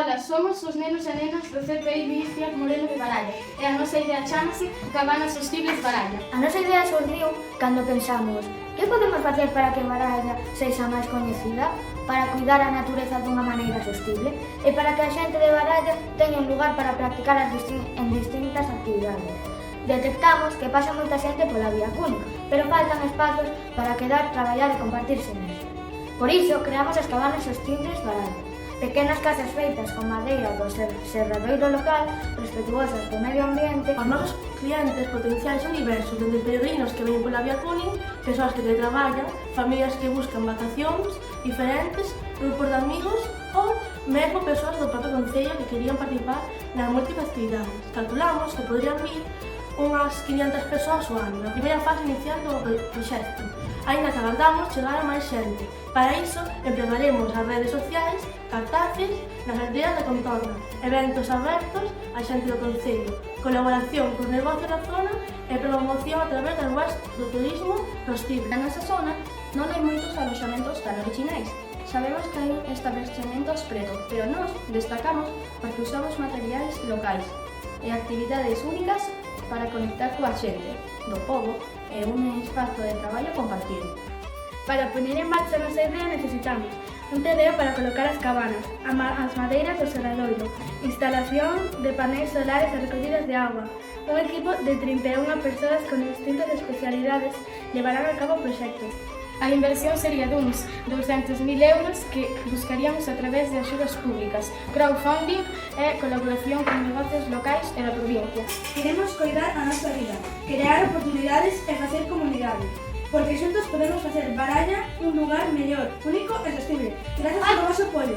Ola, somos os nenos e nenas do CPI Luís Díaz Moreno de Baralla e a nosa idea chamase Cabanas Sostibles Baralla. A nosa idea surdiu cando pensamos que podemos facer para que Baralla sexa máis coñecida, para cuidar a natureza dunha maneira sostible e para que a xente de Baralla teña un lugar para practicar en distintas actividades. Detectamos que pasa moita xente pola vía cúnica, pero faltan espazos para quedar, traballar e compartirse neso. Por iso, creamos as Cabanas Sostibles Baralla, pequenas casas feitas con madeira do serradoiro local, respetuosas co medio ambiente. Os nosos clientes potenciais son diversos, desde peregrinos que veñen pola vía Cúning, persoas que teletraballan, familias que buscan vacacións diferentes, grupos de amigos ou mesmo persoas do propio concello que querían participar nas múltiples actividades. Calculamos que podrían vir unhas 500 persoas ao ano, na primeira fase inicial do proxecto. Aínda que agardamos chegar a máis xente. Para iso, empregaremos as redes sociais, cartaces, nas aldeas da contorna, eventos abertos á xente do concello, colaboración cos negocios da zona e promoción a través das webs do turismo sostible. Na nosa zona non hai moitos aloxamentos tan originais. Sabemos que hai establecementos preto, pero nós destacamos porque usamos materiais locais e actividades únicas para conectar coa xente do pobo e un espazo de traballo compartido. Para poner en marcha a nosa idea necesitamos un terreo para colocar as cabanas, as madeiras do serradoiro, instalación de paneis solares e recollidas de agua, un equipo de 31 persoas con distintas especialidades levarán a cabo o proxecto. A inversión sería duns 200.000 euros que buscaríamos a través de axudas públicas, crowdfunding e colaboración con negocios locais e da provincia. Queremos coidar a nosa vida, crear oportunidades e facer comunidade, porque xuntos podemos facer Baralla un lugar mellor, único e sostible. Gracias polo vosso apoio.